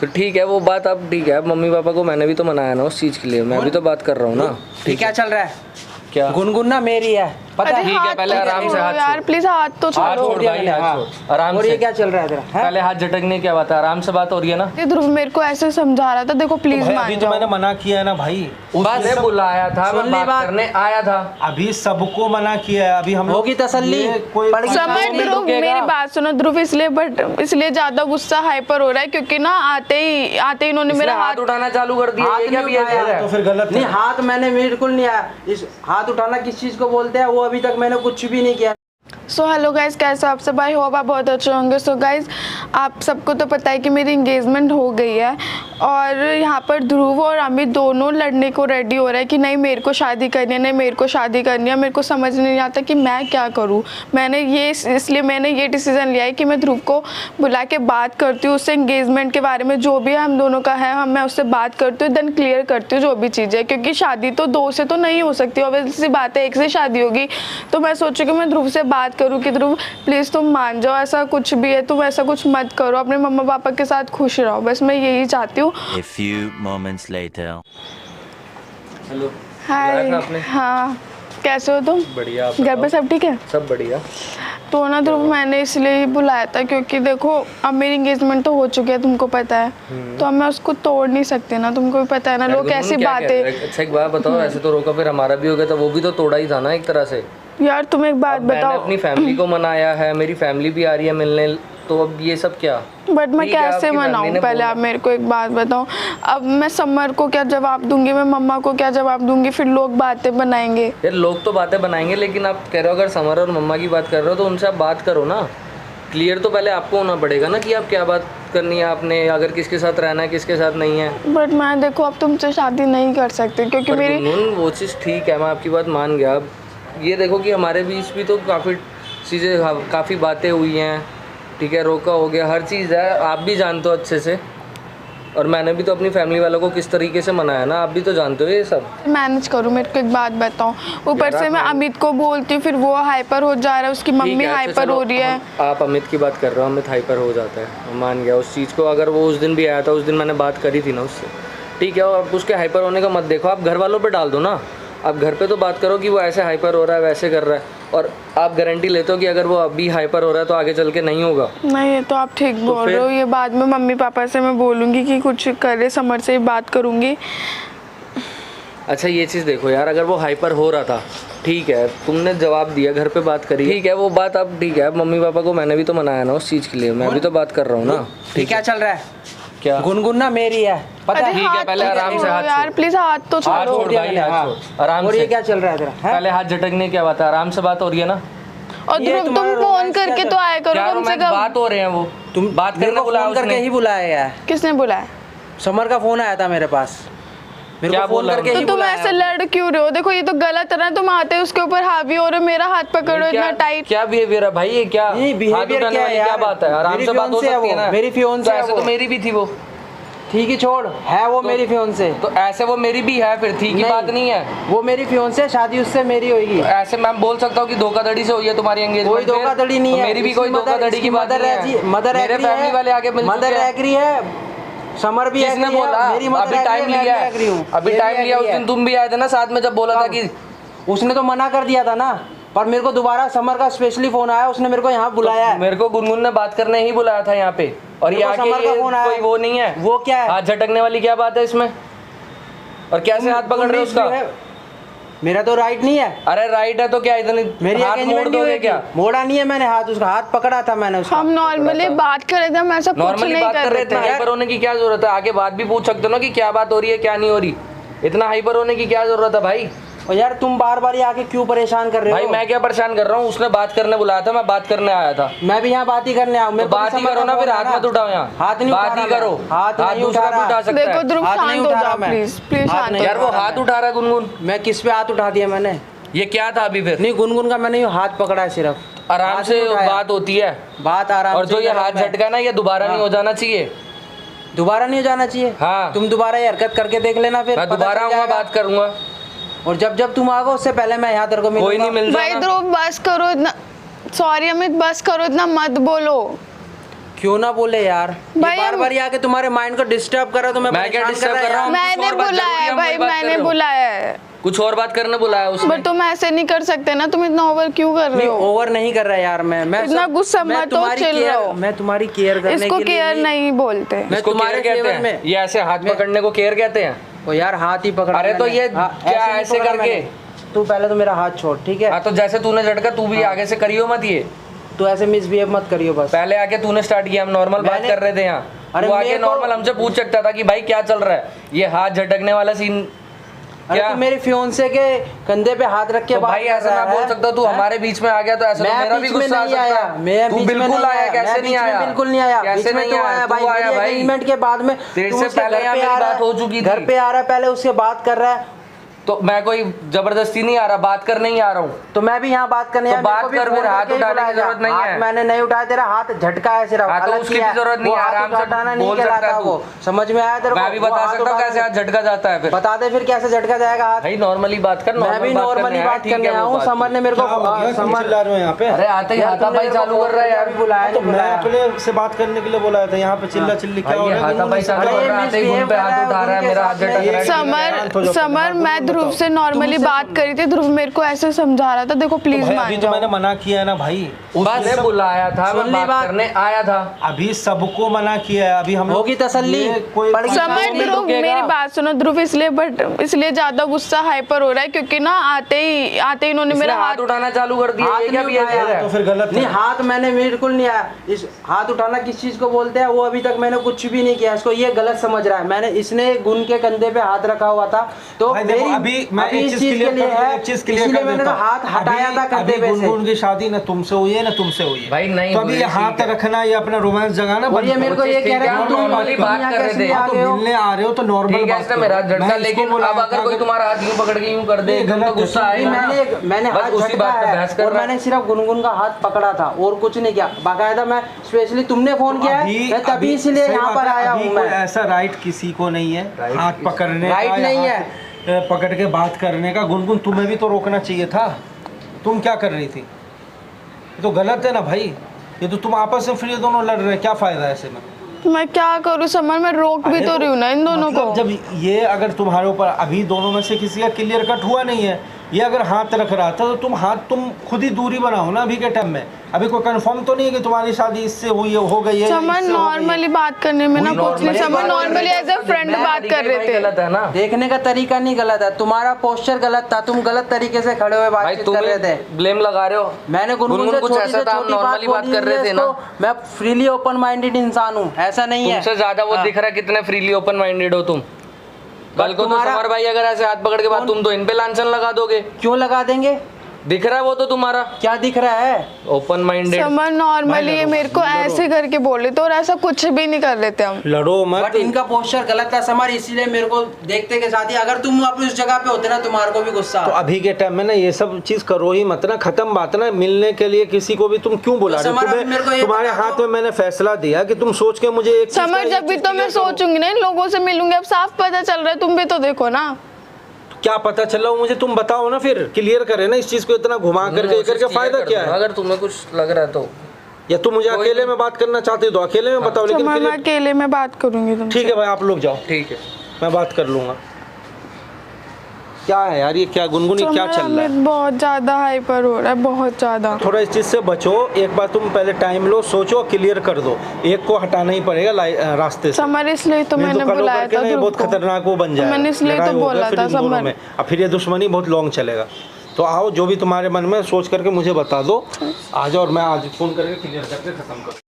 तो ठीक है वो बात, अब ठीक है मम्मी पापा को मैंने भी तो मनाया ना उस चीज़ के लिए, मैं भी तो बात कर रहा हूँ ना। ठीक क्या चल रहा है? क्या गुनगुन ना मेरी है पता है। ठीक है पहले आराम से हाथ यार प्लीज हाथ तो हाथ छोड़ो। छोड़ भाई, हाथ छोड़ आराम और ये से। क्या चल रहा है तेरा? पहले हाथ झटकने क्या बात है, आराम से बात हो रही है ना। ये ध्रुव मेरे को ऐसे समझा रहा था, देखो प्लीज भाई मान अभी तो जाओ। मैंने मना किया है ना भाई, उसने बुलाया था, मैं बात करने आया था। अभी सबको मना किया है। अभी हम लोग होगी तसल्ली, ये कोई पड़ गई। समझ नहीं ध्रुव मेरी बात सुनो ध्रुव, इसलिए ज्यादा गुस्सा हाइपर हो रहा है क्योंकि ना आते ही इन्होंने मेरा मेरा हाथ उठाना चालू कर दिया, हाथ ये क्या नहीं बिहेवियर उठाया, है? तो फिर गलत नहीं है। हाथ मैंने बिल्कुल नहीं आया। इस हाथ उठाना किस चीज को बोलते हैं वो अभी तक मैंने कुछ भी नहीं किया। सो हेलो गाइज, कैसे आप सब? आई होप आप बहुत अच्छे होंगे। सो गाइज आप सबको तो पता है कि मेरी इंगेजमेंट हो गई है और यहाँ पर ध्रुव और अमित दोनों लड़ने को रेडी हो रहा है कि नहीं मेरे को शादी करनी है, नहीं मेरे को शादी करनी है। मेरे को समझ नहीं आता कि मैं क्या करूँ। इसलिए मैंने ये डिसीज़न लिया है कि मैं ध्रुव को बुला के बात करती हूँ, उससे इंगेजमेंट के बारे में जो भी है हम दोनों का है, मैं उससे बात करती हूँ, देन क्लियर करती हूँ जो भी चीज़ है, क्योंकि शादी तो दो से तो नहीं हो सकती, ऑब्वियस सी बात है, एक से शादी होगी। तो मैं सोचूँ कि मैं ध्रुव से बात करूँ कि ध्रुव प्लीज़ तुम मान जाओ, ऐसा कुछ भी है तुम ऐसा कुछ मत करो, अपने मम्मा पापा के साथ खुश रहो, बस मैं यही चाहती हूँ। A few moments later. Hello hi. आपने? हाँ कैसे हो तुम? बढ़िया, आप घर पे सब ठीक है? सब बढ़िया। तो ना ध्रुव मैंने इसलिए ही बुलाया था क्योंकि देखो अब मेरी एंगेजमेंट तो हो चुकी है, तुमको पता है, तो अब मैं उसको तोड़ नहीं सकती ना, तुमको भी पता है ना लोग कैसी बातें। अच्छा एक बात बताओ, ऐसे तो रोका फिर हमारा भी हो गया था, वो भी तो तोड़ा ही था ना एक तरह से। यार तुम एक बात मैंने बताओ, अपनी फैमिली को मनाया है, मेरी फैमिली भी आ रही है मिलने, तो अब ये सब क्या? बट मैं ठीक है, कैसे आपकी मनाऊं? फैमिली ने पहले बोला। आप मेरे को एक बात बताओ, अब मैं समर को क्या जवाब दूंगी, मैं मम्मा को क्या जवाब दूंगी, फिर लोग बातें बनाएंगे। यार लोग तो बातें बनाएंगे, लेकिन आप कह रहे हो अगर समर और मम्मा की बात कर रहे हो तो उनसे आप बात करो ना। क्लियर तो पहले आपको होना पड़ेगा ना कि आप क्या बात करनी है आपने, अगर किसके साथ रहना है किसके साथ नहीं है। बट मैं देखो अब तुमसे शादी नहीं कर सकती क्योंकि पर मेरी गुनगुन, वो चीज़ ठीक है, मैं आपकी बात मान गया। अब ये देखो कि हमारे बीच भी तो काफ़ी चीज़ें, काफ़ी बातें हुई हैं, ठीक है, रोका हो गया, हर चीज़ है, आप भी जानते हो अच्छे से, और मैंने भी तो अपनी फैमिली वालों को किस तरीके से मनाया ना, आप भी तो जानते हो ये सब। मैनेज करूँ। मेरे को एक बात बताओ, ऊपर यार से मैं अमित को बोलती हूँ, फिर वो हाइपर हो जा रहा है, उसकी ठीक मम्मी है, अच्छा हाइपर चलो, हो रही है। आप अमित की बात कर रहे हो, अमित हाइपर हो जाता है, मैं मान गया उस चीज़ को। अगर वो उस दिन भी आया था, उस दिन मैंने बात करी थी ना उससे, ठीक है, और उसके हाइपर होने का मत देखो, आप घर वालों पे डाल दो ना। आप घर पे तो बात करो कि वो ऐसे हाइपर हो रहा है, वैसे कर रहा है, और आप गारंटी लेते हो कि अगर वो अभी हाइपर हो रहा है तो आगे चल के नहीं होगा। नहीं ये तो आप ठीक बोल रहे हो, ये बाद में मम्मी पापा से मैं बोलूँगी कि कुछ करे, समर से ही बात करूँगी। अच्छा ये चीज़ देखो यार, अगर वो हाइपर हो रहा था, ठीक है, तुमने जवाब दिया, घर पे बात करी, ठीक है, वो बात अब ठीक है, मम्मी पापा को मैंने भी तो मनाया ना उस चीज़ के लिए, मैं भी तो बात कर रहा हूँ ना। ठीक क्या चल रहा है? क्या गुनगुन ना मेरी है पता अरे है। ठीक है, हाथ पहले तो आराम से छोड़ो हाथ यार, छोड़। प्लीज हाथ तो हाथ छोड़ो। छोड़ भाई, हाथ छोड़ आराम और ये से। क्या चल रहा है तेरा? पहले हाथ झटकने क्या बात है, आराम से बात हो रही है ना। और ये ध्रुव तुम तुम्हारा फोन रोमांस करके क्या तो आया करो क्या कम से रोमांस, कम। बात हो रहे हैं वो, तुम बात मेरे करने को बुलाया फोन करके उसने। ही बुलाया है। किसने बुलाया? समर का फोन आया था मेरे पास, मेरे क्या को फोन बोला करके तो ही तुम बुलाया ऐसे है। लड़ क्यों रहे हो? देखो ये तो गलत है ना, तुम आते उसके ऊपर हावी हो रहे हो, मेरा हाथ पकड़ो इतना टाइट। क्या बिहेवियर है भाई, ये क्या नहीं, हाथ behavior उठाने क्या है वाली क्या यार? बात है, आराम मेरी से बात हो fiancée है सकती है वो, ना। मेरी fiancée तो है ऐसे वो। तो मेरी भी थी वो, ठीक ही छोड़, है वो मेरी फियोंसे। तो ऐसे वो मेरी भी है, फिर ठीक ही बात नहीं है। वो मेरी फियोंसे, शादी उससे मेरी होगी। तो ऐसे मैं बोल सकता हूँ कि धोखाधड़ी से हुई है तुम्हारी एंगेजमेंट। कोई धोखाधड़ी नहीं है, मेरी भी कोई धोखाधड़ी की बात नहीं है। मदर मेरे फैमिली वाले आके मिल मदर चुके हैं। एग्री है, समर भी किसने agree है, बोला? मेरी मदर अभी agree टाइम है, मैं लिया भी है, agree हूँ। अभी ये टाइम भी लिया, उस agree दिन है। तुम भी आए थे ना साथ में, जब बोला था कि उसने तो मना कर दिया था ना, पर मेरे को दोबारा समर का स्पेशली फोन आया, उसने मेरे को यहाँ बुलाया है। मेरे को गुनगुन ने बात करने ही बुलाया था यहाँ पे, और ये मेरे को आके समर का ये फोन आया। कोई वो नहीं है, वो क्या है? हाथ झटकने वाली क्या बात है इसमें, और कैसे हाथ पकड़ रहे हो उसका? मेरा तो राइट नहीं है। अरे राइट है तो क्या, इतनी मेरी हाथ मोड़ engagement नहीं दोगे हुई क्या? थी। मोड़ा नहीं है मैंने हाथ, उसका हाथ पकड़ा था मैंने उसका। हम नॉर्मली बात कर रहे थे, हम ऐसा कुछ नॉर्मली नहीं बात कर कर रहे रहे इतना थे। हाइपर होने की क्या जरूरत है? आगे बात भी पूछ सकते हो ना कि क्या बात हो रही है क्या नहीं हो रही, इतना हाइपर होने की क्या जरूरत है भाई? और यार तुम बार बार आके क्यों परेशान कर रहे हो? भाई मैं क्या परेशान कर रहा हूँ, उसने बात करने बुलाया था, मैं बात करने आया था। मैं भी यहाँ बात ही करने आऊँ। तो बात ही करो ना, फिर हाथ मत उठाओ यहाँ, हाथ नहीं बात ही करो, हाथ नहीं दूसरा उठा भी उठा रहा। सकता देखो है। ध्रुव हाथ नहीं शांत हो उठा जाओ रहा मैं। प्लीज, प्लीज हाथ शांत नहीं हो यार वो जाओ। हाथ उठा रहा है गुनगुन, मैं किस पे हाथ उठा दिया मैंने? ये क्या था अभी फिर? नहीं, गुनगुन का मैंने यूँ हाथ पकड़ा है सिर्फ, आराम हाथ से नहीं उठाया। बात होती है, बात आराम और से जो ये करो हाथ मैं। झटका ना, ये दोबारा नहीं हो जाना चाहिए। दोबारा नहीं हो जाना चाहिए। हाँ। तुम दोबारा ये हरकत करके देख लेना, फिर मैं पता दोबारा चल आऊंगा, जाएगा। बात करूंगा, और जब जब तुम आओगे उससे पहले मैं यहाँ तेरे को मिलूंगा। कोई नहीं मिल भाई जाना। ध्रुव बस करो इतना, सॉरी अमित बस करो इतना मत बोलो। क्यों ना बोले यार, भाई बार बार आके तुम्हारे माइंड को डिस्टर्ब कर रहा तो मैं क्या परेशान डिस्टर्ब कर कर रहा हूँ? मैंने कुछ और बात बुलाया जरूरी है है, भाई, वही बात कर मैंने रहे हो। बुलाया है, कुछ और बात करने बुलाया उसने। बट तुम ऐसे नहीं कर सकते ना, तुम इतना ओवर क्यों कर रहे नहीं, हो? ओवर नहीं कर रहा यार, मैं इतना गुस्सा मैं मत हो, तुम्हारी chill केयर- रहो। मैं तुम्हारी केयर करने इसको के लिए केयर नहीं बोलते। मैं इसको तुम्हारे केयर कहते फेवर में हैं? ये ऐसे हाथ पकड़ने को केयर कहते हैं? ओ यार हाथ ही पकड़ा अरे तो मैंने। ये हाँ, क्या नहीं ऐसे पकड़ा करके? मैंने। तू पहले तो मेरा हाथ छोड़, ठीक है? हाँ तो जैसे तूने झटका तू भी आगे से करियो मत ये। तू ऐसे मिसबिहेव मत करियो बस। पहले आके तूने स्टार्ट किया, हम नॉर्मल बात मैंने- कर रहे थे यहाँ। अरे तू आके मेरे को- नॉर्मल हमसे पूछ सकता था कि भाई क्या चल रहा है, ये हाथ झटकने वाला सीन अरे क्या? तू मेरे फियोंसे के कंधे पे हाथ रख के तो बात भाई कर ऐसा रहा ना है? बोल सकता, तू हैं? हमारे बीच में आ गया तो ऐसा तो मैं मेरा भी बीच में गुस्सा आ नहीं आया, सकता मैं है। तू बीच में बिल्कुल नहीं आया, कैसे मैं नहीं बीच में आया? बिल्कुल नहीं आया, कैसे बीच में नहीं तू आया? आया तू भाई, आया मेरी भाई। एंगेजमेंट के बाद में तेरे तू से उसके पहले घर यहाँ पे मेरी आ रहा बात है, हो चुकी थी। घर पे आ रहा है, पहले उससे बात कर रहा है, तो मैं कोई जबरदस्ती नहीं आ रहा, बात करने ही आ रहा हूँ। तो मैं भी यहाँ बात करने तो आया, मेरे बात को भी कर, फोन फिर हाथ करके ही उठाने की बुलाया जरूरत नहीं हाथ है। मैंने नहीं उठाया, तेरा हाथ झटका है सिर्फ। हाँ, तो अलग उसकी किया भी जरूरत नहीं वो है, हाथ आराम से उठाना नहीं बोल सकता कहलाता है तू। वो, समझ में आया तेरे को? मैं भी वो बता हाथ सकता हूँ उठाना- कैसे हाथ झटका जाता है फिर। बता दे फिर कैसे झटका जाएगा हाथ। भाई नॉर्मली बात कर, मैं भी नॉर्मली बात करने आया हूँ, समर ने मेरे को क्या हो गया? क्यों समर चिल्ला रहे हो यहाँ पे? अरे आते ही यार, हाथापाई तुमने चालू कर रहा है यार। अभी बुलाया तो नहीं मैं बुलाया। अपने से बात करने के लिए बुलाया था, यहाँ पे चिल्ला चिल्ली क्या हो भाई ये रहा है? हाथापाई चालू अरे कर रहा है, आते ही घूम पे हाथ उठा रहा है, मेरा हाथ झटक रहा है। समर मैं ध्रुव से नॉर्मली बात करी थी, ध्रुव मेरे को ऐसे समझा रहा था, देखो प्लीज भाई मान अभी तो जाओ। मैंने मना किया है ना भाई, उसने बुलाया था, सुन ली मैं बात बात। करने आया था। अभी सबको मना किया है। अभी हम लोग- होगी तसल्ली, ये कोई पड़ गई। समर नहीं ध्रुव रुकेगा। मेरी बात सुनो ध्रुव, इसलिए ज्यादा गुस्सा हाइपर हो रहा है क्योंकि ना आते ही इन्होंने इसने मेरा हाथ हाथ उठाना चालू कर दिया, हाथ ये क्या नहीं बिहेवियर उठाया, है? तो फिर गलत है। नहीं हाथ मैंने बिल्कुल नहीं आया। इस हाथ उठाना किस चीज को बोलते हैं वो अभी तक मैंने कुछ भी नहीं किया, इसको ये गलत समझ रहा है। मैंने इसने गुन के कंधे पे हाथ रखा हुआ था तो भाई देखो, मेरी अभी मैं अभी एक इस चीज चीज क्लियर के लिए कर है, एक चीज क्लियर इसीलिए कर मैंने देता तो हूं। हाथ हटाया था अभी कंधे पे से। गुनगुन की शादी ना तुमसे हुई है ना तुमसे हुई है भाई नहीं तो अभी हुई, ये हाथ ठीक है। रखना, ये अपना रोमांस जगाना और बंद ये मेरे को करो। ये कह रहा है हम कि तुम नॉर्मली बात यहाँ कर रहे कैसे थे। नहीं आ तो गए हो? मिलने आ रहे हो तो नॉर्मल ठीक है, बात इसने करो। मेरा मैं झटका, इसको लेकिन बोला अब अगर था कोई कि- तुम्हारा हाथ यूं पकड़ के यूं कर दे, ये एकदम गलत तो है, गुस्सा नहीं, आएगा ना। मैंने बस हाथ उसी झटका बात पे है बहस कर और रहा है। मैंने सिर्फ गुनगुन का हाथ पकड़ा था और कुछ नहीं किया। बाकायदा मैं स्पेशली तुमने फोन किया है, मैं तभी इसलिए सही यहाँ बात पर है, आया अभी हूँ कोई मैं। ऐसा राइट किसी को नहीं है राइट हाथ पकड़ने का राइट या नहीं हाथ, पकड़ के बात करने का। गुनगुन तुम्हें भी तो रोकना चाहिए था, तुम क्या कर रही थी? ये तो गलत है ना भाई, ये तो तुम आपस में फिर दोनों लड़ रहे, क्या फायदा है ऐसे में? मैं क्या करूँ समर, मैं रोक भी अरे तो रही हूँ ना इन दोनों मतलब को। जब ये अगर तुम्हारे ऊपर अभी दोनों में से किसी का क्लियर कट हुआ नहीं है, ये अगर हाथ रख रहा था तो तुम खुद ही दूरी बनाओ ना अभी के टाइम में। अभी कोई कंफर्म तो नहीं है कि तुम्हारी शादी इससे हुई है, हो गई है, समर इससे हो गई है। नॉर्मली बात करने में ना कुछ नहीं, समर नॉर्मली एज अ फ्रेंड बात कर रहे थे। गलत है ना देखने का तरीका नहीं गलत है, तुम्हारा पोस्चर गलत था, तुम गलत तरीके से खड़े हुए भाई, बातचीत तुम कर रहे थे। ब्लेम लगा रहे हो। मैंने गुनगुन से कुछ छोटी ऐसा से था, हम छोटी नॉर्मली बात कर रहे थे ना। मैं फ्रीली ओपन माइंडेड इंसान हूँ, ऐसा नहीं है। तुमसे ज्यादा वो दिख रहा है कितने फ्रीली ओपन माइंडेड हो तुम। कल को तो तुम्हारा- समर भाई अगर ऐसे हाथ पकड़ के बाद तुम तो इन पे लांछन लगा दोगे। क्यों लगा देंगे? दिख रहा है वो तो तुम्हारा क्या दिख रहा है? Open minded. समर नॉर्मली ये मेरे को ऐसे करके बोले तो, और ऐसा कुछ भी नहीं कर रहे थे हम। लड़ो मत। बट इनका पोस्चर गलत था समर, इसीलिए मेरे को देखते के साथ ही अगर तुम अपनी उस जगह पे होते ना तुम्हारे को भी गुस्सा तो आता। अभी के टाइम में ना ये सब चीज करो ही मत ना, खत्म बात ना। मिलने के लिए किसी को भी तुम क्यों बुला रहे हो? समर, अभी मेरे को ये तुम्हारे बता दो। हाथ में मैंने फैसला दिया कि तुम सोच के मुझे एक चीज समर का- जब भी तो मैं सोचूंगी ना इन लोगों से मिलूंगी, अब साफ पता चल रहा है, तुम भी तो देखो ना। क्या पता चला वो मुझे तुम बताओ ना, फिर क्लियर करे ना इस चीज को। इतना घुमा करके ये करके फायदा क्या है? अगर तुम्हें कुछ लग रहा है तो या तुम मुझे अकेले में बात करना चाहते हो तो अकेले में बताओ, लेकिन समर मैं clear- अकेले में बात करूंगी तुमसे। ठीक है भाई, आप लोग जाओ, ठीक है। मैं बात कर लूंगा। क्या है यार ये, क्या गुनगुनी क्या समर चल रहा है? अमित बहुत ज्यादा हाइपर हो रहा है, बहुत ज्यादा। थोड़ा इस चीज से बचो। एक बार तुम पहले टाइम लो, सोचो, क्लियर कर दो। एक को हटाना ही पड़ेगा रास्ते से। समर इसलिए तो नहीं मैंने कल बुलाया होकर के था ना ये ध्रुव बहुत को। खतरनाक वो बन जाएगा। मैंने इसलिए लड़ाई तो होगा बोला फिर था इन दोनों समर। में। अब फिर ये दुश्मनी बहुत लॉन्ग चलेगा। तो आओ, जो भी तुम्हारे मन में सोच करके मुझे बता दो, आ जाओ और मैं आज फोन करके क्लियर करके खत्म कर